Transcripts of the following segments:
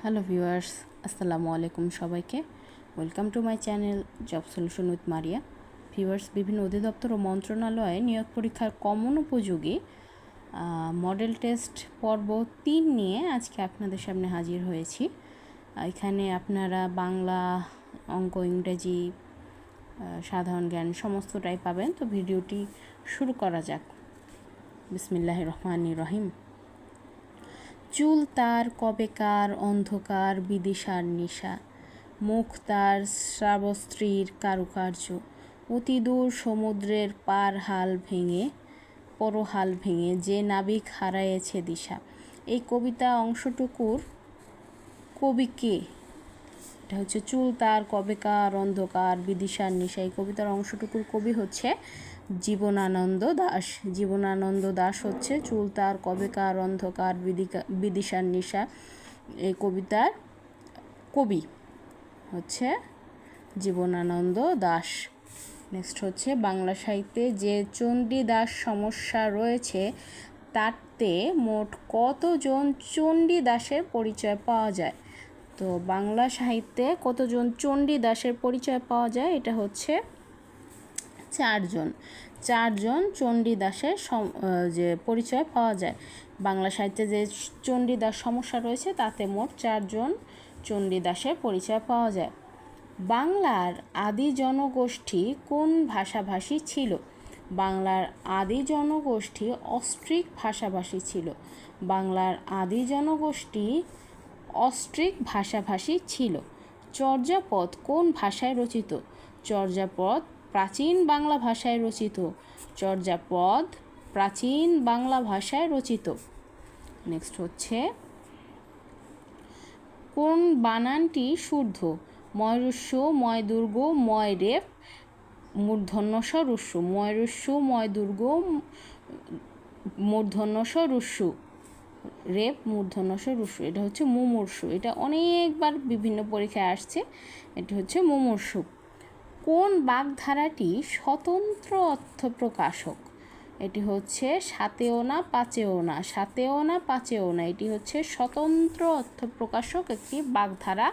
Hello viewers, আসসালামু আলাইকুম সবাইকে। Welcome to my channel job solution with Maria. Viewers, বিভিন্ন অধিদপ্তর ও মন্ত্রণালয়ে নিয়োগ পরীক্ষার কমন উপযোগী মডেল টেস্ট পর্ব 3 নিয়ে আজকে আপনাদের সামনে হাজির হয়েছি। এখানে আপনারা বাংলা, অঙ্ক, ইংরেজি, সাধারণ জ্ঞান সমস্তটাই পাবেন। তো ভিডিওটি শুরু করা যাক। বিসমিল্লাহির রহমানির রহিম। চুল তার কবেকার অন্ধকার বিদিশার নিশা, মুখ তার শ্রাবস্ত্রীর কারুকার্য, অতিদূর সমুদ্রের পরহাল ভেঙে যে নাবিক হারায়েছে দিশা। এই কবিতা অংশটুকুর কবি কে? এটা হচ্ছে চুল তার কবেকার অন্ধকার বিদিশার নিশা। এই কবিতার অংশটুকুর কবি হচ্ছে জীবনানন্দ দাশ। জীবনানন্দ দাশ হচ্ছে চুল তার কবেকার অন্ধকার বিদিশার নিশা এই কবিতার কবি হচ্ছে জীবনানন্দ দাশ। নেক্সট হচ্ছে বাংলা সাহিত্যে যে চণ্ডীদাস সমস্যা রয়েছে তাতে মোট কতজন চণ্ডীদাসের পরিচয় পাওয়া যায়? তো বাংলা সাহিত্যে কতজন চণ্ডীদাসের পরিচয় পাওয়া যায়? এটা হচ্ছে 4জন চণ্ডীদাসের যে পরিচয় পাওয়া যায়। বাংলা সাহিত্যে যে চণ্ডীদাস সমস্যা রয়েছে তাতে মোট 4জন চণ্ডীদাসের পরিচয় পাওয়া যায়। বাংলার আদি জনগোষ্ঠী কোন ভাষাভাষী ছিল? বাংলার আদি জনগোষ্ঠী অস্ট্রিক ভাষাভাষী ছিল। বাংলার আদি জনগোষ্ঠী অস্ট্রিক ভাষাভাষী ছিল। চর্যাপদ কোন ভাষায় রচিত? চর্যাপদ প্রাচীন বাংলা ভাষায় রচিত। চর্যাপদ প্রাচীন বাংলা ভাষায় রচিত। নেক্সট হচ্ছে কোন বানানটি শুদ্ধ? ময়ূরস্য, ময়দুর্গ, ময়রেফ, মূর্ধন্যস রুস্য। ময়ূরস্য, ময়দুর্গ, মূর্ধন্যস রুস্য, রেপ, মূর্ধন্যস রুস্য। এটা হচ্ছে মুমূর্ষু। এটা অনেকবার বিভিন্ন পরীক্ষায় আসছে। এটা হচ্ছে মুমূর্ষু। কোন বাগধারাটি স্বতন্ত্র অর্থ প্রকাশক? এটি হচ্ছে সাতেও না পাঁচেও না। সাতেও না পাঁচেও না, এটি হচ্ছে স্বতন্ত্র অর্থ প্রকাশক একটি বাগধারা।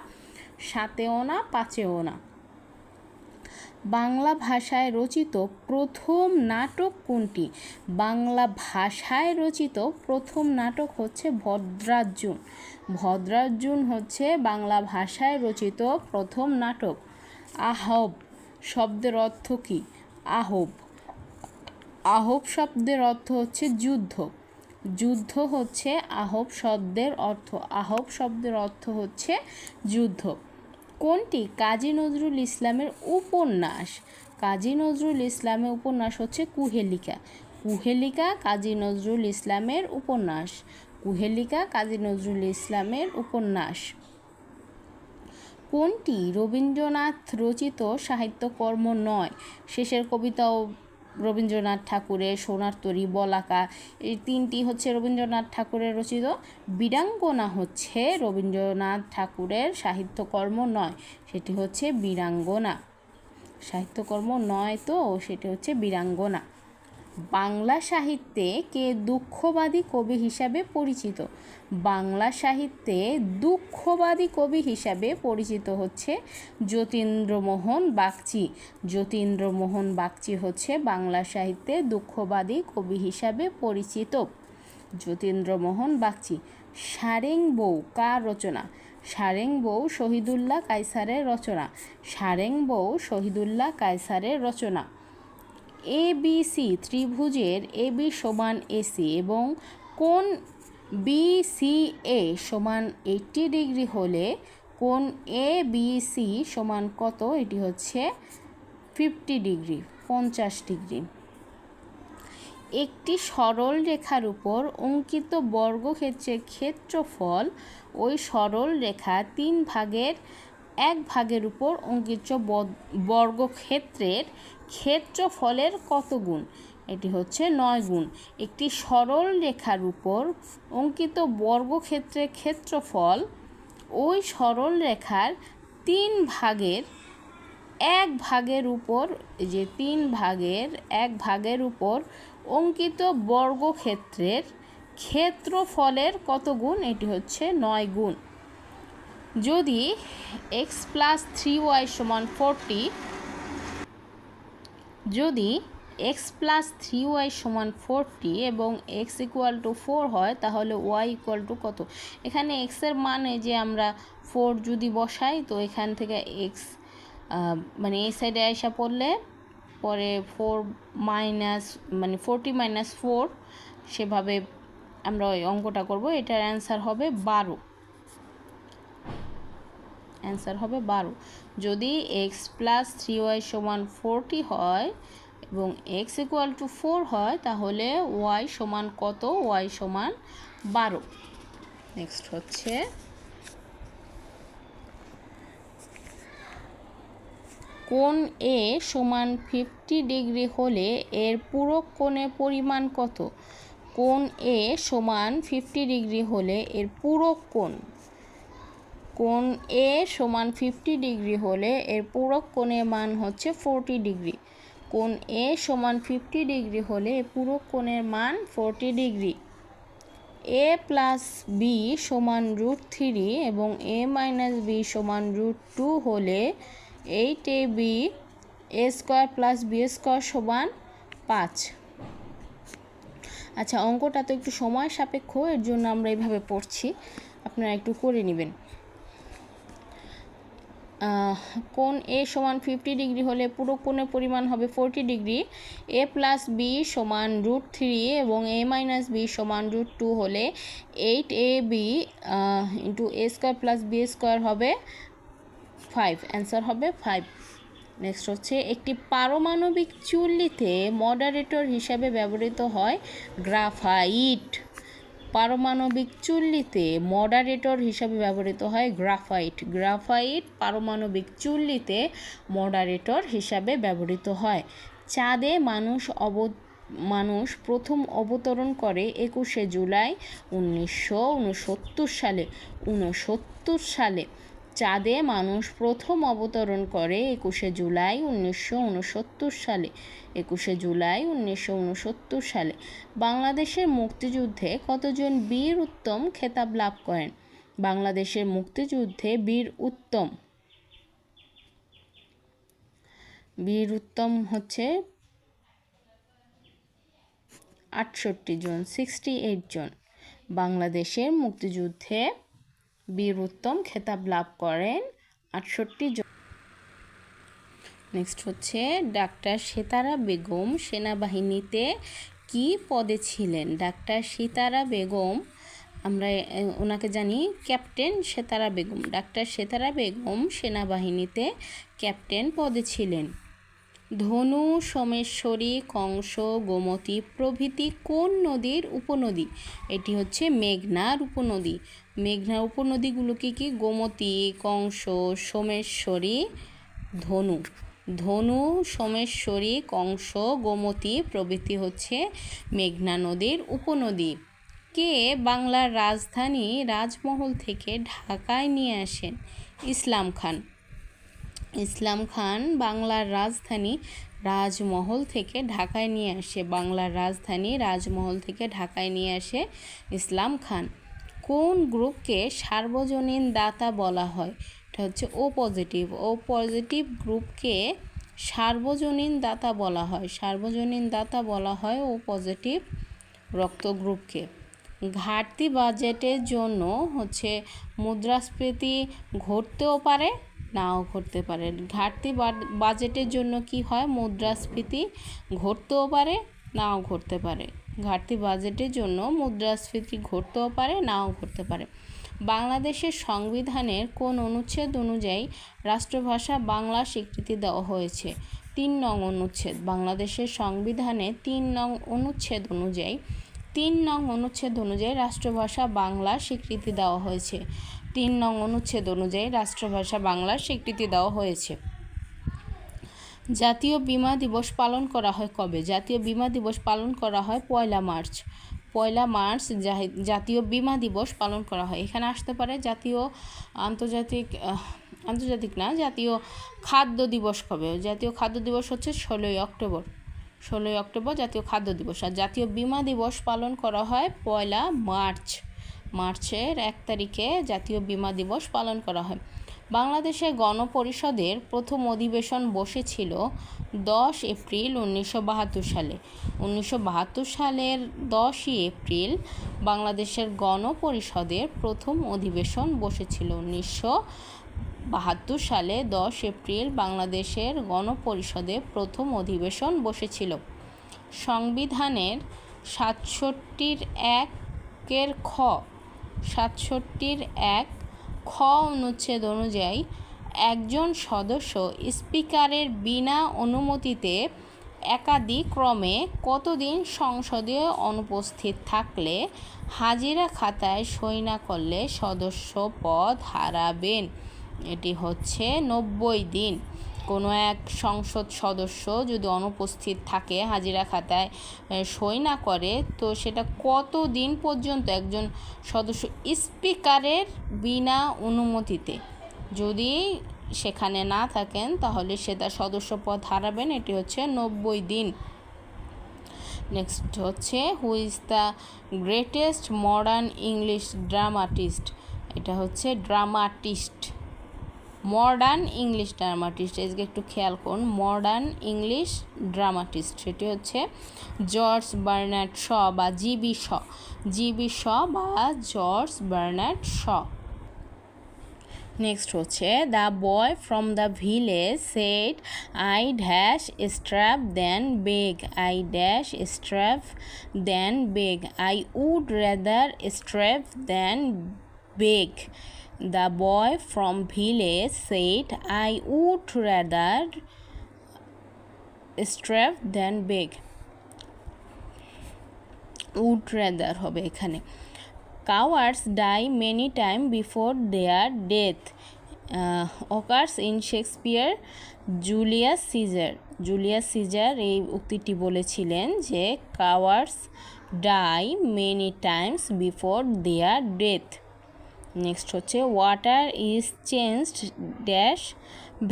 সাতেও না পাঁচেও না। বাংলা ভাষায় রচিত প্রথম নাটক কোনটি? বাংলা ভাষায় রচিত প্রথম নাটক হচ্ছে ভদ্রার্জুন। ভদ্রার্জুন হচ্ছে বাংলা ভাষায় রচিত প্রথম নাটক। আহব শব্দের অর্থ কী? আহব শব্দের অর্থ হচ্ছে যুদ্ধ। যুদ্ধ হচ্ছে আহব শব্দের অর্থ। আহব শব্দের অর্থ হচ্ছে যুদ্ধ। কোনটি কাজী নজরুল ইসলামের উপন্যাস? কাজী নজরুল ইসলামের উপন্যাস হচ্ছে কুহেলিকা। কুহেলিকা কাজী নজরুল ইসলামের উপন্যাস। কুহেলিকা কাজী নজরুল ইসলামের উপন্যাস। কোনটি রবীন্দ্রনাথ রচিত সাহিত্যকর্ম নয়? শেষের কবিতাও রবীন্দ্রনাথ ঠাকুরের, সোনার তরী, বলাকা, এই 3টি হচ্ছে রবীন্দ্রনাথ ঠাকুরের রচিত। বীরাঙ্গনা হচ্ছে রবীন্দ্রনাথ ঠাকুরের সাহিত্যকর্ম নয়, সেটি হচ্ছে বীরাঙ্গনা। সাহিত্যকর্ম নয় তো, সেটি হচ্ছে বীরাঙ্গনা। বাংলা সাহিত্যে কে দুঃখবাদী কবি হিসাবে পরিচিত? বাংলা সাহিত্যে দুঃখবাদী কবি হিসাবে পরিচিত হচ্ছে যতীন্দ্রমোহন বাগচি। যতীন্দ্রমোহন বাগচি হচ্ছে বাংলা সাহিত্যে দুঃখবাদী কবি হিসাবে পরিচিত। যতীন্দ্রমোহন বাগচি। সারেং বউ কার রচনা? সারেং বউ শহীদুল্লাহ কায়সারের রচনা। সারেং বউ শহীদুল্লাহ কায়সারের রচনা। ABC ত্রিভুজের AB সমান AC এবং কোণ BCA সমান 80 ডিগ্রি হলে কোণ ABC সমান কত? এটি হচ্ছে 50 ডিগ্রি, 50 ডিগ্রি। একটি সরল রেখার উপর অঙ্কিত বর্গক্ষেত্রের ক্ষেত্রফল ওই সরল রেখা 1 ভাগের উপর অঙ্কিত বর্গক্ষেত্রের ক্ষেত্রফলের কত গুণ? এটি হচ্ছে 9 গুণ। একটি সরল রেখার উপর অঙ্কিত বর্গক্ষেত্রের ক্ষেত্রফল ওই সরল রেখার 1 ভাগের উপর, যে 1 ভাগের উপর অঙ্কিত বর্গক্ষেত্রের ক্ষেত্রফলের কত গুণ? এটি হচ্ছে 9 গুণ। যদি এক্স প্লাস 3y সমান 40, যদি এক্স প্লাস 3y সমান 40 এবং এক্স ইকুয়াল টু 4 হয়, তাহলে ওয়াই ইকুয়াল টু কত? এখানে এক্সের মানে যে আমরা 4 যদি বসাই, তো এখান থেকে এক্স মানে এই সাইডে আইসা পড়লে পরে 4 মাইনাস মানে 40 মাইনাস 4, সেভাবে আমরা ওই অঙ্কটা করব। এটার অ্যান্সার হবে 12। অ্যান্সার হবে 12। যদি এক্স প্লাস 3y সমান 40 হয় এবং এক্স ইকুয়াল টু 4 হয়, তাহলে ওয়াই সমান কত? ওয়াই সমান 12। নেক্সট হচ্ছে কোণ এ সমান 50 ডিগ্রি হলে এর পূরক কোণের পরিমাণ কত? কোণ এ সমান 50 ডিগ্রি হলে এর পূরক কোণ, কোণ এ সমান 50 ডিগ্রি হলে এর পূরক কোণের মান হচ্ছে 40 ডিগ্রি। কোণ এ সমান 50 ডিগ্রি হলে এর পূরক কোণের মান 40 ডিগ্রি। এ প্লাস বি সমান √3 এবং এ মাইনাস বি সমান √2 হলে 8ab a square plus B square সমান 5। আচ্ছা, অঙ্কটা তো একটু সময় সাপেক্ষ, এর জন্য আমরা এইভাবে পড়ছি, আপনারা একটু করে নেবেন। কোণ এ সমান 50 ডিগ্রি হলে পুরো কোণের পরিমাণ হবে 40 ডিগ্রি। এ প্লাস বি সমান √3 এবং এ মাইনাস বি সমান √2 হলে 8ab ইন্টু এ স্কোয়ার প্লাস বি স্কোয়ার হবে 5। অ্যান্সার হবে 5। নেক্সট হচ্ছে একটি পারমাণবিক চুল্লিতে মডারেটর হিসাবে ব্যবহৃত হয় গ্রাফাইট। পারমাণবিক চুল্লিতে মডারেটর হিসাবে ব্যবহৃত হয় গ্রাফাইট। গ্রাফাইট পারমাণবিক চুল্লিতে মডারেটর হিসাবে ব্যবহৃত হয়। চাঁদে মানুষ প্রথম অবতরণ করে 21শে জুলাই 1969 সালে। 69 সালে চাঁদে মানুষ প্রথম অবতরণ করে 21শে জুলাই 1969 সালে। 21শে জুলাই 1969 সালে। বাংলাদেশের মুক্তিযুদ্ধে কতজন বীর উত্তম খেতাব লাভ করেন? বাংলাদেশের মুক্তিযুদ্ধে বীর উত্তম হচ্ছে 68 জন, 68 জন। বাংলাদেশের মুক্তিযুদ্ধে বীর উত্তম খেতাব লাভ করেন 68 জন। নেক্সট হচ্ছে ডাক্তার সেতারা বেগম সেনাবাহিনীতে কি পদে ছিলেন? ডাক্তার সেতারা বেগম, আমরা ওনাকে জানি ক্যাপ্টেন সেতারা বেগম। ডাক্তার সেতারা বেগম সেনাবাহিনীতে ক্যাপ্টেন পদে ছিলেন। ধনু, সোমেশ্বরী, কংস, গোমতী প্রভৃতি কোন নদীর উপনদী? এটি হচ্ছে মেঘনার উপনদী। মেঘনার উপনদীগুলো কি? গোমতী, কংস, সোমেশ্বরী, ধনু। ধনু, সোমেশ্বরী, কংস, গোমতী প্রভৃতি হচ্ছে মেঘনা নদীর উপনদী। কে বাংলার রাজধানী রাজমহল থেকে ঢাকায় নিয়ে আসেন? ইসলাম খান। ইসলাম খান বাংলার রাজধানী রাজমহল থেকে ঢাকায় নিয়ে আসে। বাংলার রাজধানী রাজমহল থেকে ঢাকায় নিয়ে আসে ইসলাম খান। কোন গ্রুপকে সার্বজনীন দাতা বলা হয়? এটা হচ্ছে ও পজিটিভ। ও পজিটিভ গ্রুপকে সার্বজনীন দাতা বলা হয়। সার্বজনীন দাতা বলা হয় ও পজিটিভ রক্ত গ্রুপকে। ঘাটতি বাজেটের জন্য হচ্ছে মুদ্রাস্ফীতি ঘটতেও পারে, নাও ঘটতে পারে। ঘাটতি বাজেটের জন্য কি হয়? মুদ্রাস্ফীতি ঘটতেও পারে, নাও ঘটতে পারে। ঘাটতি বাজেটের জন্য মুদ্রাস্ফীতি ঘটতেও পারে, নাও ঘটতে পারে। বাংলাদেশের সংবিধানের কোন অনুচ্ছেদ অনুযায়ী রাষ্ট্রভাষা বাংলা স্বীকৃতি দেওয়া হয়েছে? 3 নং অনুচ্ছেদ। বাংলাদেশের সংবিধানে 3 নং অনুচ্ছেদ অনুযায়ী রাষ্ট্রভাষা বাংলা স্বীকৃতি দেওয়া হয়েছে। 3 নং অনুচ্ছেদ অনুযায়ী রাষ্ট্রভাষা বাংলার স্বীকৃতি দেওয়া হয়েছে। জাতীয় বীমা দিবস পালন করা হয় কবে? জাতীয় বীমা দিবস পালন করা হয় 1 মার্চ। 1 মার্চ জাতীয় বীমা দিবস পালন করা হয়। এখানে আসতে পারে জাতীয় খাদ্য দিবস কবে? জাতীয় খাদ্য দিবস হচ্ছে 16 অক্টোবর। 16 অক্টোবর জাতীয় খাদ্য দিবস। আর জাতীয় বীমা দিবস পালন করা হয় 1 মার্চ। মার্চের 1 তারিখে জাতীয় বীমা দিবস পালন করা হয়। বাংলাদেশে গণপরিষদের প্রথম অধিবেশন বসেছিল 10 এপ্রিল 1972 সালে। 1972 সালের 10ই এপ্রিল বাংলাদেশের গণপরিষদের প্রথম অধিবেশন বসেছিল। 1972 সালে 10 এপ্রিল বাংলাদেশের গণপরিষদে প্রথম অধিবেশন বসেছিল। সংবিধানের 67(1) খ অনুচ্ছেদ অনুযায়ী একজন সদস্য স্পিকারের বিনা অনুমতিতে একাদিক্রমে কতদিন সংসদে অনুপস্থিত থাকলে হাজিরা খাতায় সই না করলে সদস্য পদ হারাবেন। এটি হচ্ছে 90 দিন। কোনো এক সংসদ সদস্য যদি অনুপস্থিত থাকে, হাজিরা খাতায় সই না করে, তো সেটা কত দিন পর্যন্ত একজন সদস্য স্পিকারের বিনা অনুমতিতে যদি সেখানে না থাকেন তাহলে সেটা সদস্য পদ হারাবেন। এটি হচ্ছে 90 দিন। নেক্সট হচ্ছে হু is the greatest modern English dramatist. এটা হচ্ছে মডার্ন ইংলিশ ড্রামাটিস্ট। এদিকে একটু খেয়াল করুন, মডার্ন ইংলিশ ড্রামাটিস্ট সেটি হচ্ছে জর্জ বার্নার্ড শ বা জিবি শ বা জর্জ বার্নার্ড শ। নেক্সট হচ্ছে the boy from the village said I dash strap than beg, I dash strap than beg, I would rather strap than beg. The boy from village said, I would rather starve than beg. Would rather হবে এখানে। Cowards die many times before their death. Occurs in Shakespeare. Julius Caesar এই উক্তিটি বলেছিলেন যে cowards die many times before their death. Next হচ্ছে water is changed dash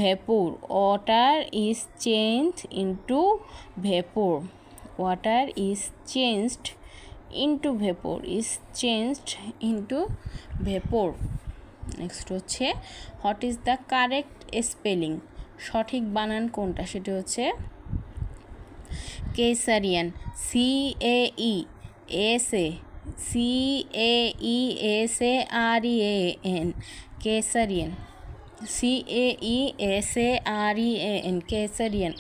vapour, water is changed into vapour, water is changed into vapour, is changed into vapour. Next হচ্ছে what is the correct spelling, সঠিক বানান কোনটা, সেটা হচ্ছে caesarean, CAESARIAN, caesarean, CAESARIAN, caesarean.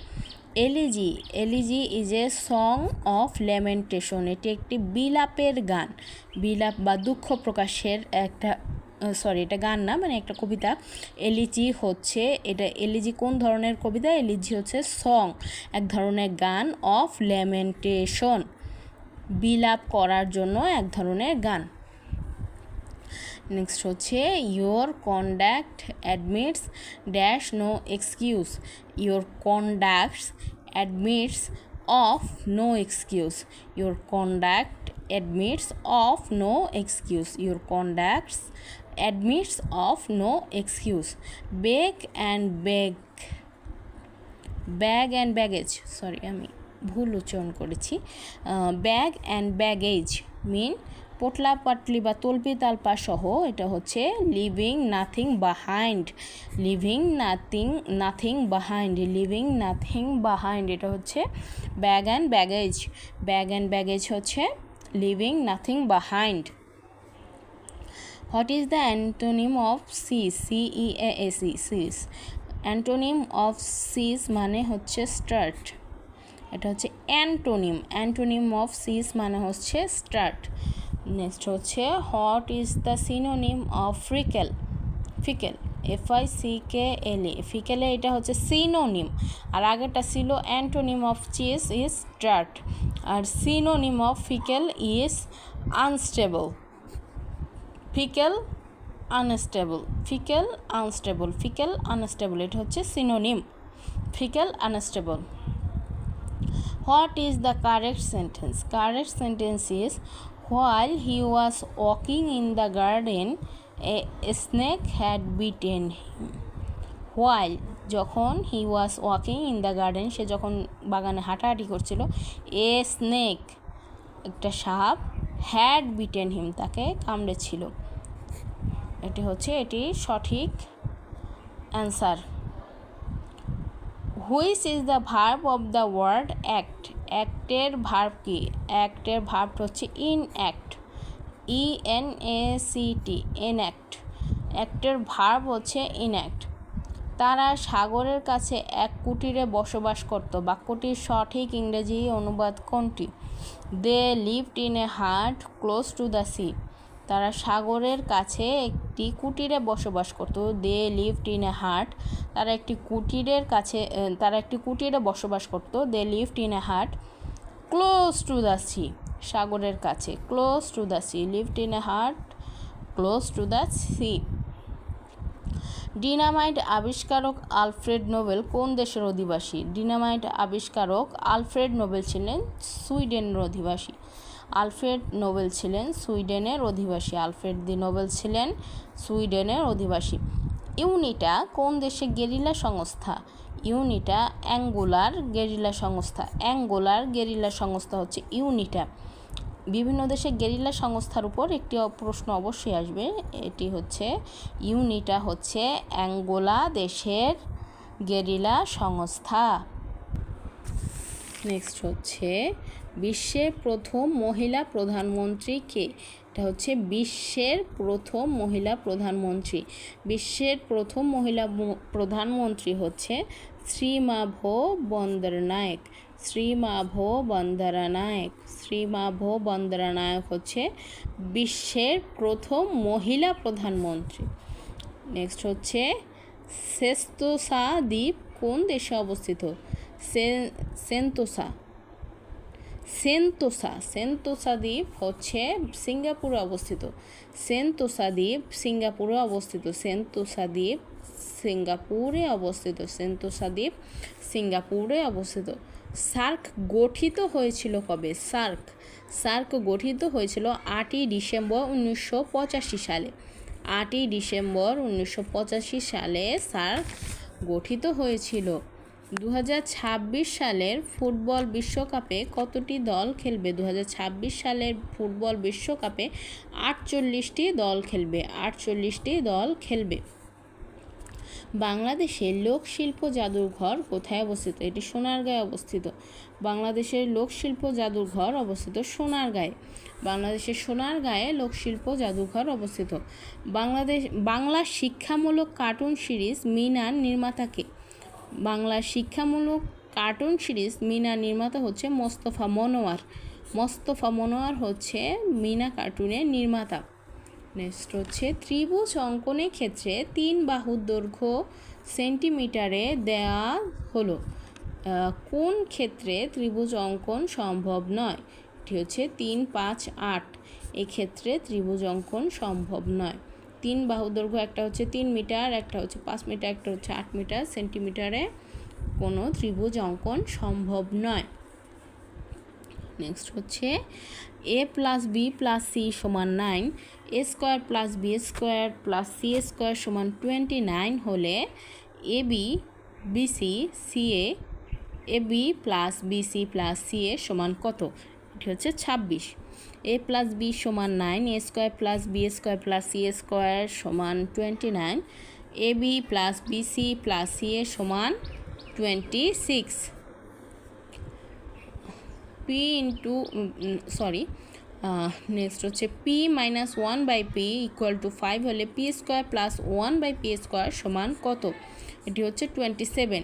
Elegy is a song of lamentation, এটি একটি বিলাপের গান, বিলাপ বা দুঃখ প্রকাশের এটা গান না, মানে একটা কবিতা। এলিজি কোন ধরনের কবিতা? এলিজি হচ্ছে সং, এক ধরনের গান, অফ ল্যামেন্টেশন বিলাপ করার জন্য এক ধরনের গান। নেক্সট হচ্ছে your conduct admits dash no excuse, your conducts admits of no excuse, your conduct admits of no excuse, your conducts admits of no excuse. Bag and baggage, আমি ভুল উচ্চারণ করেছি। ব্যাগ অ্যান্ড ব্যাগেজ মিন পোটলা পাটলি বা তল্পি তালপা সহ, এটা হচ্ছে লিভিং নাথিং বাহাইন্ড, এটা হচ্ছে ব্যাগ অ্যান্ড ব্যাগেজ হচ্ছে leaving nothing behind. What is the antonym of cease, CEASE, antonym of cease মানে হচ্ছে স্টার্ট, এটা হচ্ছে অ্যান্টোনিম অফ সিজ মানে হচ্ছে স্টার্ট। নেক্সট হচ্ছে what is the synonym of fickle, FICKLE, ফিকেলে এটা হচ্ছে সিনোনিম, আর আগেরটা ছিল antonym of cease is start, আর synonym of fickle is unstable, fickle unstable, এটা হচ্ছে synonym, fickle unstable. What is the correct sentence? Correct sentence is, while he was walking in the garden, a snake had bitten him. While, যখন he was walking in the garden, সে যখন বাগানে হাঁটাহাঁটি করছিল, a snake, একটা সাপ, had beaten হিম, তাকে কামড়েছিল। এটি সঠিক answer. Which is the verb of the word act? অ্যাক্টের ভার্ব কি? অ্যাক্টের ভার্ব হচ্ছে ইনঅ্যাক্ট, ENACT, এনঅ্যাক্ট। অ্যাক্টের ভার্ব হচ্ছে ইনঅ্যাক্ট। তারা সাগরের কাছে এক কুটিরে বসবাস করত। বাক্যটির সঠিক ইংরেজি অনুবাদ কোনটি? They lived in a hut close to the C. তারা সাগরের কাছে একটি কুটিরে বসবাস করত। দে লিভড ইন এ হাট, তারা একটি কুটিরে বসবাস করত। They lived in a hut close to the sea, সাগরের কাছে, close to the sea, lived in a hut close to the sea. Dynamite আবিষ্কারক আলফ্রেড নোবেল কোন দেশের অধিবাসী? ডিনামাইট আবিষ্কারক আলফ্রেড নোবেল ছিলেন সুইডেনের অধিবাসী। আলফ্রেড নোবেল ছিলেন সুইডেনের অধিবাসী। আলফ্রেড দি নোবেল ছিলেন সুইডেনের অধিবাসী। ইউনিটা কোন দেশে গেরিলা সংস্থা? ইউনিটা অ্যাঙ্গোলার গেরিলা সংস্থা। অ্যাঙ্গোলার গেরিলা সংস্থা হচ্ছে ইউনিটা। বিভিন্ন দেশে গেরিলা সংস্থার উপর একটি প্রশ্ন অবশ্যই আসবে। এটি হচ্ছে ইউনিটা হচ্ছে অ্যাঙ্গোলা দেশের গেরিলা সংস্থা। নেক্সট হচ্ছে বিশ্বের প্রথম মহিলা প্রধানমন্ত্রী কে? এটা হচ্ছে বিশ্বের প্রথম মহিলা প্রধানমন্ত্রী। বিশ্বের প্রথম মহিলা প্রধানমন্ত্রী হচ্ছে শ্রীমাভো বন্দরনায়েক। শ্রীমাভো বন্দরনায়েক। শ্রীমাভো বন্দরনায়েক হচ্ছে বিশ্বের প্রথম মহিলা প্রধানমন্ত্রী। নেক্সট হচ্ছে সেন্তোসা দ্বীপ কোন দেশে অবস্থিত? সেন্তোসা দ্বীপ হচ্ছে সিঙ্গাপুরে অবস্থিত। সেন্তোসা দ্বীপ সিঙ্গাপুরে অবস্থিত। সেন্তোসা দ্বীপ সিঙ্গাপুরে অবস্থিত। সেন্তোসা দ্বীপ সিঙ্গাপুরে অবস্থিত। সার্ক গঠিত হয়েছিল কবে? সার্ক গঠিত হয়েছিল 8ই ডিসেম্বর 1985 সালে। 8ই ডিসেম্বর 1985 সালে সার্ক গঠিত হয়েছিল। 2026 সালের ফুটবল বিশ্বকাপে কতটি দল খেলবে? 2026 সালের ফুটবল বিশ্বকাপে 48টি দল খেলবে। 48টি দল খেলবে। বাংলাদেশের লোকশিল্প জাদুঘর কোথায় অবস্থিত? এটি সোনারগাঁয়ে অবস্থিত। বাংলাদেশের লোকশিল্প জাদুঘর অবস্থিত সোনারগাঁয়ে। বাংলাদেশের সোনারগাঁয়ে লোকশিল্প জাদুঘর অবস্থিত। বাংলা শিক্ষামূলক কার্টুন সিরিজ মিনার নির্মাতা কে? বাংলা শিক্ষামূলক কার্টুন সিরিজ মিনার নির্মাতা হচ্ছে মোস্তফা মনোয়ার। মোস্তফা মনোয়ার হচ্ছে মিনা কার্টুনের নির্মাতা। নেক্সট হচ্ছে ত্রিভুজ অঙ্কনের ক্ষেত্রে 3 বাহুর দৈর্ঘ্য সেন্টিমিটারে দেওয়া হলো, কোন ক্ষেত্রে ত্রিভুজ অঙ্কন সম্ভব নয়? এটি হচ্ছে 3, 5, 8। এক্ষেত্রে ত্রিভুজ অঙ্কন সম্ভব নয়। 3 বাহুর দৈর্ঘ্য, একটা হচ্ছে 3 মিটার, একটা হচ্ছে 5 মিটার, একটা হচ্ছে 8 মিটার, সেন্টিমিটারে কোনো ত্রিভুজ অঙ্কন সম্ভব নয়। নেক্সট হচ্ছে a + b + c = 9, a² + b² + c² = 29 হলে ab + bc + ca সমান কত? এটি হচ্ছে 26। a + b = 9, a² + b² + c² = 29, ab + bc + ca = 26। Next হচ্ছে p - 1/p = 5 হলে p² + 1/p² সমান কত? এটি হচ্ছে 27।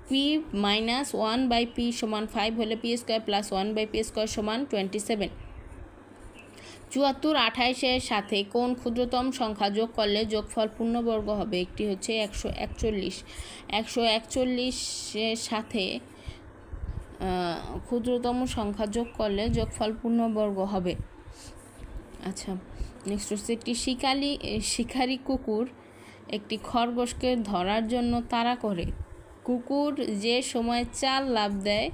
p - 1/p = 5 হলে p² + 1/p² সমান 27। 74, 28 সাথে কোন ক্ষুদ্রতম সংখ্যা যোগ করলে যোগফল পূর্ণবর্গ হবে? একটি হচ্ছে 141। 141 সাথে ক্ষুদ্রতম সংখ্যা যোগ করলে যোগফল পূর্ণবর্গ হবে। আচ্ছা, নেক্সট হচ্ছে একটি শিকারী কুকুর একটি খরগোশকে ধরার জন্য তাড়া করে। কুকুর যে সময় 4 লাফ দেয়,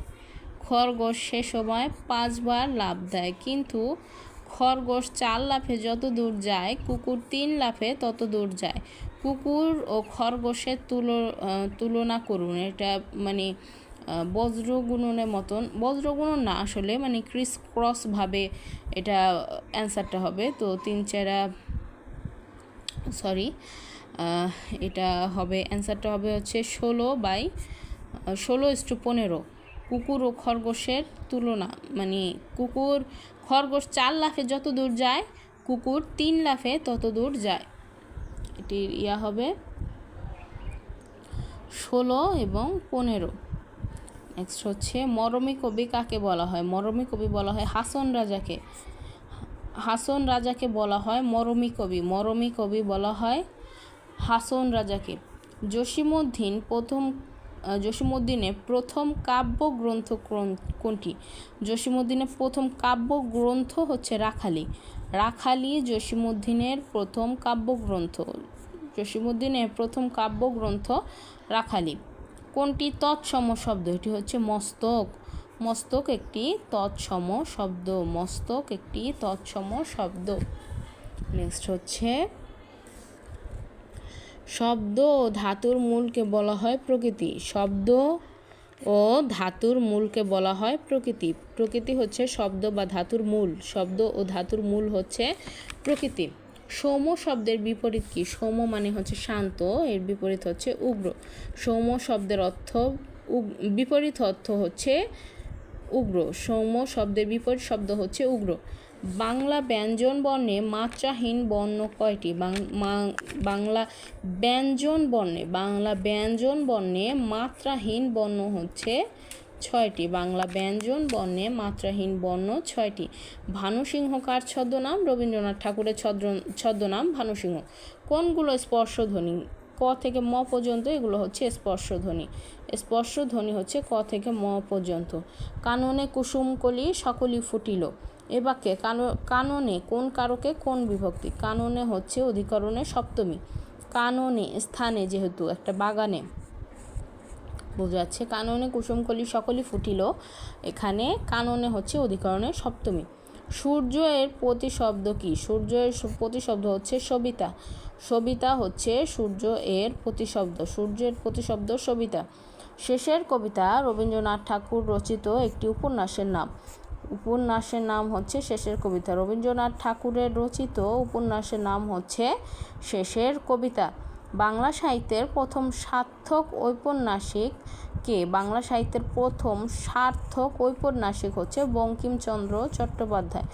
খরগোশ সে সময় 5 বার লাফ দেয়, কিন্তু খরগোশ 4 লাফে যত দূর যায়, কুকুর 3 লাফে তত দূর যায়। কুকুর ও খরগোশের তুলনা করুন। এটা বজ্র গুণনের মতন, বজ্র গুণন না আসলে, মানে ক্রিস ক্রসভাবে এটা অ্যান্সারটা হবে। তো 3 4 সরি এটা হবে, অ্যান্সারটা হবে হচ্ছে 16/16:15। কুকুর ও খরগোশের তুলনা, মানে খরগোশ 4 লাফে যত দূর যায়, কুকুর 3 লাফে তত দূর যায়। এটির হবে 16 এবং 15। নেক্সট হচ্ছে মরমী কবি কাকে বলা হয়? মরমী কবি বলা হয় হাসন রাজাকে। হাসন রাজাকে বলা হয় মরমী কবি। মরমী কবি বলা হয় হাসন রাজাকে। জসীমউদ্দীনের প্রথম কাব্যগ্রন্থ কোনটি? জসীমউদ্দীনের প্রথম কাব্যগ্রন্থ হচ্ছে রাখালি। রাখালি জসীমউদ্দীনের প্রথম কাব্যগ্রন্থ। জসীমউদ্দীনের প্রথম কাব্যগ্রন্থ রাখালি। কোনটি তৎসম শব্দ? এটি হচ্ছে মস্তক। মস্তক একটি তৎসম শব্দ। মস্তক একটি তৎসম শব্দ। নেক্সট হচ্ছে শব্দ ও ধাতুর মূলকে বলা হয় প্রকৃতি। শব্দ ও ধাতুর মূলকে বলা হয় প্রকৃতি। প্রকৃতি হচ্ছে শব্দ বা ধাতুর মূল। শব্দ ও ধাতুর মূল হচ্ছে প্রকৃতি। সৌম্য শব্দের বিপরীত কি? সৌম্য মানে হচ্ছে শান্ত, এর বিপরীত হচ্ছে উগ্র। সৌম্য শব্দের বিপরীত অর্থ হচ্ছে উগ্র। সৌম্য শব্দের বিপরীত শব্দ হচ্ছে উগ্র। বাংলা ব্যঞ্জন বর্ণে মাত্রাহীন বর্ণ কয়টি? বাংলা ব্যঞ্জন বর্ণে মাত্রাহীন বর্ণ হচ্ছে 6টি। বাংলা ব্যঞ্জন বর্ণে মাত্রাহীন বর্ণ 6টি। ভানুসিংহ কার ছদ্মনাম? রবীন্দ্রনাথ ঠাকুরের ছদ্মনাম ভানুসিংহ। কোনগুলো স্পর্শধ্বনি? ক থেকে ম পর্যন্ত এগুলো হচ্ছে স্পর্শধ্বনি। স্পর্শধ্বনি হচ্ছে ক থেকে ম পর্যন্ত। কাননে কুসুমকলি সকলই ফুটিল। এ বাক্যে কাননে কোন কারকে কোন বিভক্তি? কাননে হচ্ছে অধিকরণের সপ্তমী। কাননে স্থানে, যেহেতু একটা বাগানে বোঝা যাচ্ছে, কাননে কুসুমকলি সকলই ফুটিল, এখানে কাননে হচ্ছে অধিকরণের সপ্তমী। সূর্য এর প্রতিশব্দ কি? সূর্য এর প্রতিশব্দ হচ্ছে সবিতা। সবিতা হচ্ছে সূর্য এর প্রতিশব্দ। সূর্যের প্রতিশব্দ সবিতা। শেষের কবিতা রবীন্দ্রনাথ ঠাকুর রচিত একটি উপন্যাসের নাম। উপন্যাসের নাম হচ্ছে শেষের কবিতা। রবীন্দ্রনাথ ঠাকুরের রচিত উপন্যাসের নাম হচ্ছে শেষের কবিতা। বাংলা সাহিত্যের প্রথম সার্থক ঔপন্যাসিক কে? বাংলা সাহিত্যের প্রথম সার্থক ঔপন্যাসিক হচ্ছে বঙ্কিমচন্দ্র চট্টোপাধ্যায়।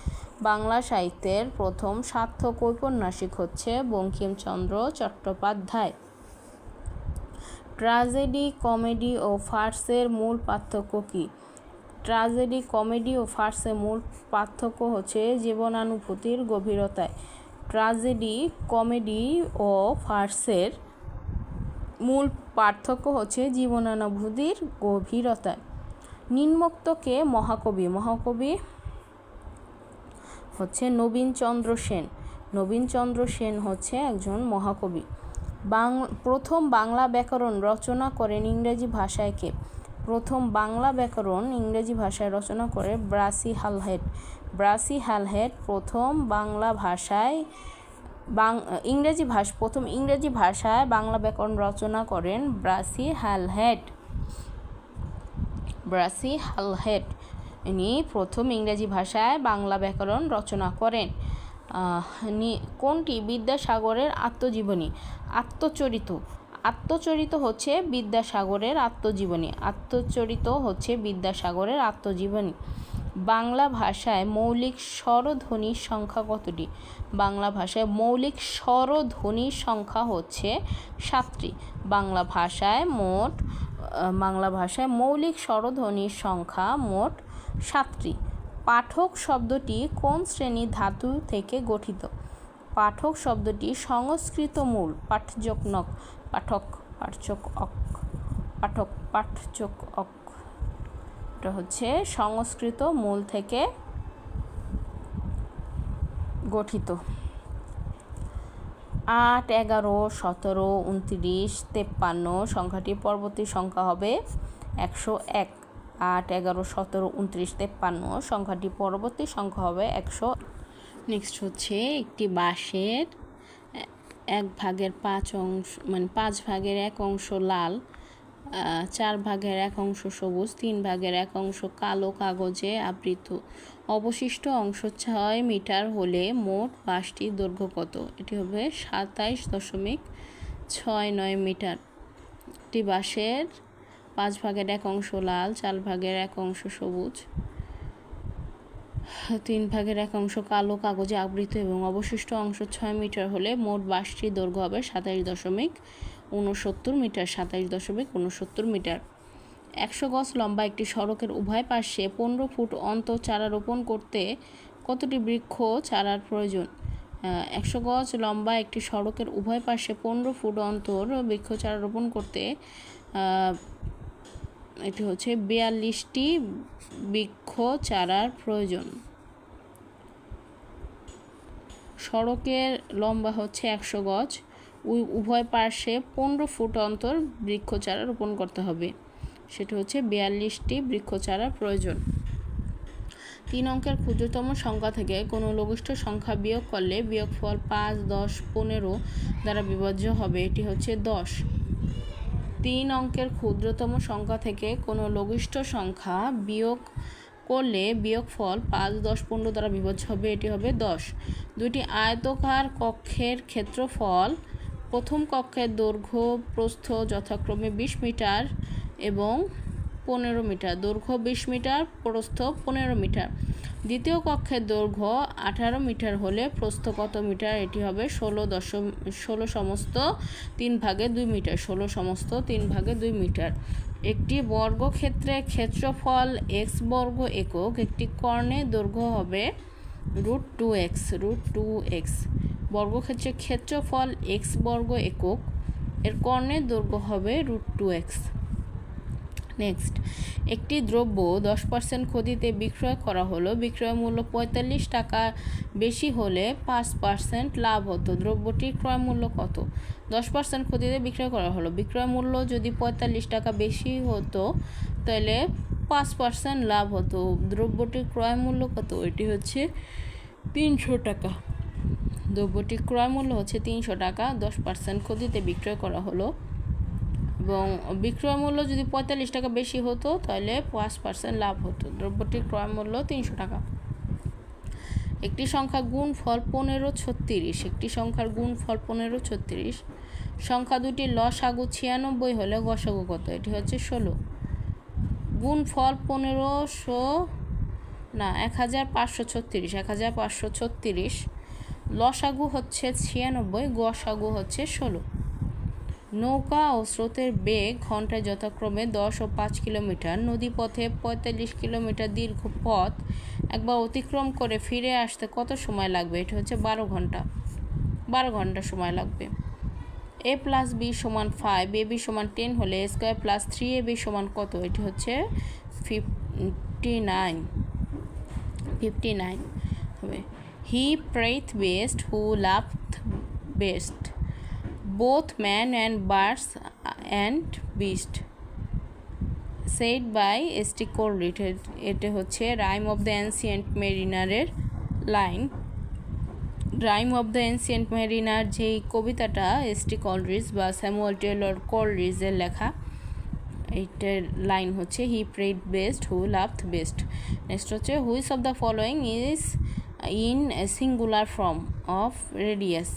বাংলা সাহিত্যের প্রথম সার্থক ঔপন্যাসিক হচ্ছে বঙ্কিমচন্দ্র চট্টোপাধ্যায়। ট্র্যাজেডি, কমেডি ও ফার্সের মূল পার্থক্য কী? ট্র্যাজেডি, কমেডি ও ফার্সের মূল পার্থক্য হচ্ছে জীবনানুভূতির গভীরতায়। ট্র্যাজেডি, কমেডি ও ফার্সের মূল পার্থক্য হচ্ছে জীবনানুভূতির গভীরতায়। নিম্নোক্তকে মহাকবি? মহাকবি হচ্ছে নবীনচন্দ্র সেন। নবীনচন্দ্র সেন হচ্ছে একজন মহাকবি। প্রথম বাংলা ব্যাকরণ রচনা করেন ইংরেজি ভাষায় কে? প্রথম বাংলা ব্যাকরণ ইংরেজি ভাষায় রচনা করে ব্রাসি হালহেড। ব্রাসি হালহেড প্রথম বাংলা ভাষায় প্রথম ইংরেজি ভাষায় বাংলা ব্যাকরণ রচনা করেন ব্রাসি হালহেড। ব্রাসি হালহেড ইনি প্রথম ইংরেজি ভাষায় বাংলা ব্যাকরণ রচনা করেন। কোনটি বিদ্যাসাগরের আত্মজীবনী? আত্মচরিত। আত্মচরিত হচ্ছে বিদ্যাসাগরের আত্মজীবনী। আত্মচরিত হচ্ছে বিদ্যাসাগরের আত্মজীবনী। বাংলা ভাষায় মৌলিক স্বরধ্বনির সংখ্যা কতটি? বাংলা ভাষায় মৌলিক স্বরধ্বনির সংখ্যা হচ্ছে 7টি। বাংলা ভাষায় মৌলিক স্বরধ্বনির সংখ্যা মোট 7টি। পাঠক শব্দটি কোন শ্রেণীর ধাতু থেকে গঠিত? পাঠক শব্দটি সংস্কৃত মূল। পাঠযোগ নক, পাঠক, পাঠযোগ অক, পাঠক, পাঠযোগ অক, এটা হচ্ছে সংস্কৃত মূল থেকে গঠিত। 8, 11, 17, 29, 53 সংখ্যাটি পরবর্তী সংখ্যা হবে 101। 8, 11, 17, 29, 53 সংখ্যাটি পরবর্তী সংখ্যা হবে 100। নেক্সট হচ্ছে একটি বাঁশের 1/5 অংশ, মানে 5 ভাগের 1 অংশ লাল 4/1 সবুজ, 3/1 কালো কাগজে আবৃত। অবশিষ্ট অংশ 6 মিটার হলে মোট বাসটির দৈর্ঘ্য কত? এটি হবে 27.69 মিটার। একটি বাঁশের 5/1 লাল, 4/1 সবুজ, 3/1 কালো কাগজে আবৃত এবং অবশিষ্ট অংশ 6 মিটার হলে মোট বাসটির দৈর্ঘ্য হবে 27.69 মিটার। 27.69 মিটার। 100 গজ লম্বা একটি সড়কের উভয় পাশে 15 ফুট অন্তর চারা রোপণ করতে কতটি বৃক্ষ চারার প্রয়োজন? 100 গজ লম্বা একটি সড়কের উভয় পাশে 15 ফুট অন্তর বৃক্ষ চারা রোপণ করতে এটি হচ্ছে 42টি বৃক্ষ চারার প্রয়োজন। সড়কের লম্বা হচ্ছে 100 গজ, উভয় পাশে 15 ফুট অন্তর বৃক্ষ চারা রোপণ করতে হবে, সেটা হচ্ছে 42টি বৃক্ষ চারা প্রয়োজন। 3 অঙ্কের ক্ষুদ্রতম সংখ্যা থেকে কোনো লঘিষ্ঠ সংখ্যা বিয়োগ করলে বিয়োগফল 5, 10, 15 দ্বারা বিভাজ্য হবে, এটি হচ্ছে 10। 3 অঙ্কের ক্ষুদ্রতম সংখ্যা থেকে কোনো লঘিষ্ঠ সংখ্যা বিয়োগ করলে বিয়োগফল 5, 10, 15 দ্বারা বিভাজ্য হবে, এটি হবে 10। দুইটি আয়তকার কক্ষের ক্ষেত্রফল, প্রথম কক্ষের দৈর্ঘ্য প্রস্থ যথাক্রমে 20 মিটার এবং 15 মিটার, দৈর্ঘ্য 20 মিটার, প্রস্থ 15 মিটার। দ্বিতীয় কক্ষের দৈর্ঘ্য 18 মিটার হলে প্রস্থ কত মিটার? এটি হবে 16 সমস্ত 3/2 মিটার। 16 সমস্ত 3/2 মিটার। একটি বর্গক্ষেত্রের ক্ষেত্রফল x বর্গ একক, একটি কর্ণের দৈর্ঘ্য হবে √2x। বর্গক্ষেত্রের ক্ষেত্রফল x বর্গ একক, এর কর্ণের দৈর্ঘ্য হবে √2x। নেক্সট, একটি দ্রব্য 10% ক্ষতিতে বিক্রয় করা হলো, বিক্রয় মূল্য 45 টাকা বেশি হলে 5% লাভ হতো, দ্রব্যটির ক্রয় মূল্য কত? 10% ক্ষতিতে বিক্রয় করা হলো, বিক্রয় মূল্য যদি 45 টাকা বেশি হতো তাহলে 5% লাভ হতো, দ্রব্যটির ক্রয় মূল্য কত? এটি হচ্ছে 300 টাকা। দ্রব্যটির ক্রয় মূল্য হচ্ছে 300 টাকা, 10% ক্ষতিতে বিক্রয় করা হলো এবং বিক্রয় মূল্য যদি 45 টাকা বেশি হতো তাহলে 5% লাভ হতো, দ্রব্যটির ক্রয় মূল্য 300 টাকা। একটি সংখ্যা গুণফল 1536, একটি সংখ্যার গুণফল 1536, সংখ্যা দুটির লসাগু 96 হলে গসাগু কত? এটি হচ্ছে 16। গুণফল 1536, লসাগু হচ্ছে 96, গসাগু হচ্ছে 16। নৌকা ও স্রোতের বেগ ঘন্টায় যথাক্রমে 10 ও 5 কিলোমিটার, নদীপথে 45 কিলোমিটার দীর্ঘ পথ একবার অতিক্রম করে ফিরে আসতে কত সময় লাগবে? এটা হচ্ছে 12 ঘন্টা। 12 ঘন্টা সময় লাগবে। a + b = 5, ab = 10 হলে a² + 3ab = কত? এটি হচ্ছে 59 হবে। He prayed best, who laughed best, both man and birds and beast, said by S.T. Coleridge। এটা হচ্ছে রাইম অফ দ্য অ্যানসিয়েন্ট মেরিনারের লাইন। Rime of the ancient mariner যেই কবিতাটা S.T. Coleridge বা স্যামুয়েল টেলর কোলরিজের লেখা, এইটার লাইন হচ্ছে he prayed best, who loved best. Next হচ্ছে which of the following is in singular form of radius.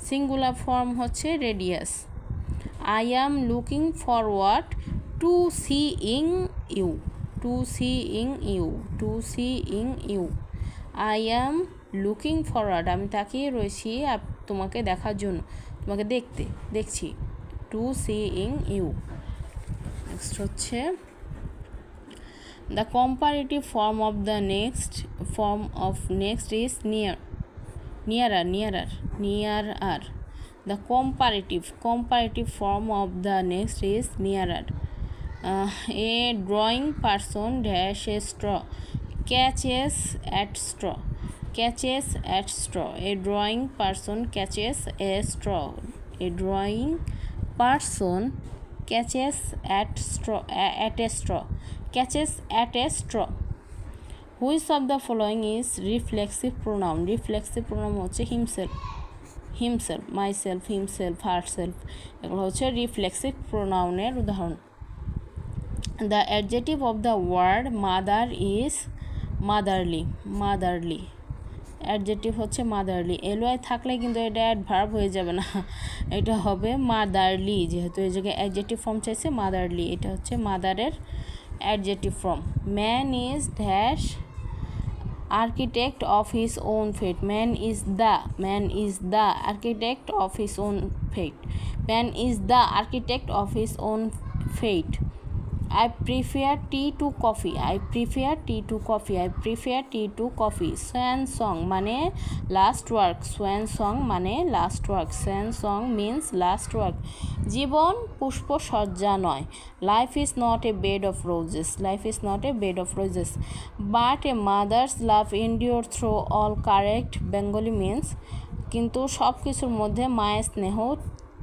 Singular form হচ্ছে radius. I am looking forward to seeing you, I am looking forward, আমি তাকিয়ে রয়েছি তোমাকে দেখার জন্য, তোমাকে দেখছি, টু সিইং ইউ। নেক্সট হচ্ছে the comparative form of the next is nearer. The comparative form of the next is nearer. A drawing person dash a straw, catches at straw. A drawing person catches a straw. A drawing person catches at a straw. Which of the following is reflexive pronoun? Reflexive pronoun হচ্ছে himself. Himself, myself, himself, herself, এগুলো হচ্ছে reflexive প্রোনাউনের উদাহরণ। The adjective of the word mother is motherly, motherly adjective হচ্ছে motherly. L Y থাকলে কিন্তু এটা adverb হয়ে যাবে না, এটা হবে মাদারলি, যেহেতু এই জায়গায় অ্যাডজেক্টিভ ফর্ম চাইছে মাদারলি, এটা হচ্ছে মাদারের adjective form. Man is dash architect of his own fate. Man is the architect of his own fate. Man is the architect of his own fate. I prefer tea to coffee. I prefer tea to coffee. I prefer tea to coffee. Swan song মানে last work. Swan song মানে last work. Swan song means last work. জীবন পুষ্প সজ্জা নয়. Life is not a bed of roses. Life is not a bed of roses. But a mother's love endures through all. Correct Bengali means কিন্তু সব কিছুর মধ্যে মায়ের স্নেহ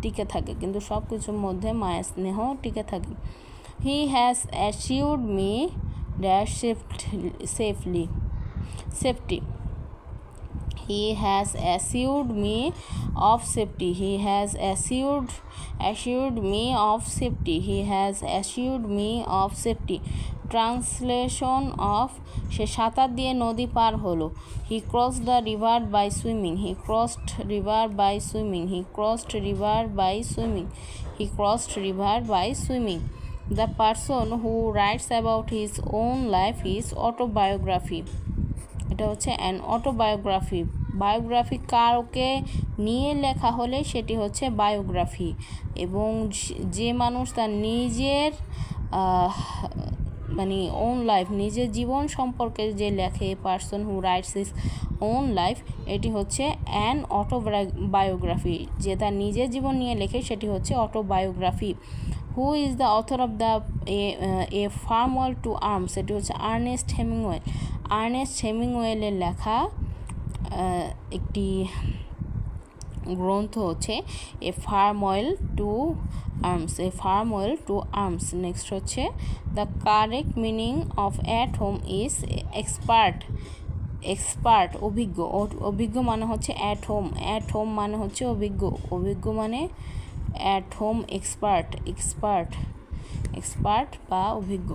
টিকে থাকে, কিন্তু সব কিছুর মধ্যে মায়ের স্নেহ টিকে থাকে। He has assured me dash safety. He has assured me of safety. He has assured me of safety. He has assured me of safety. Translation of সে সাঁতার দিয়ে নদী পার হলো। He crossed the river by swimming. He crossed river by swimming. He crossed river by swimming. He crossed river by swimming. The person who writes about his own life is autobiography. এটা হচ্ছে an autobiography. Biography কাউকে নিয়ে লেখা হলে সেটি হচ্ছে biography, এবং যে মানুষ তার নিজের মানে ওন লাইফ, নিজের জীবন সম্পর্কে যে লেখে, person who writes his own life, এটি হচ্ছে অ্যান অটোবায়োগ্রাফি। যে তার নিজের জীবন নিয়ে লেখে সেটি হচ্ছে autobiography. Who is the author of the A Farewell to Arms, এটি হচ্ছে আর্নেস্ট হেমিংওয়েল। আর্নেস্ট হেমিংওয়েলের লেখা একটি গ্রন্থ হচ্ছে এ Farewell to arms, A Farewell to arms. Next হচ্ছে the correct meaning of at home is expert. Expert অভিজ্ঞ, অভিজ্ঞ মানে হচ্ছে অ্যাট হোম, অ্যাট হোম মানে হচ্ছে অভিজ্ঞ, অভিজ্ঞ মানে at home expert, expert, expert বা অভিজ্ঞ।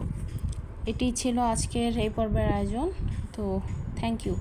এটি ছিল আজকের এই পর্বের আয়োজন। তো থ্যাংক ইউ।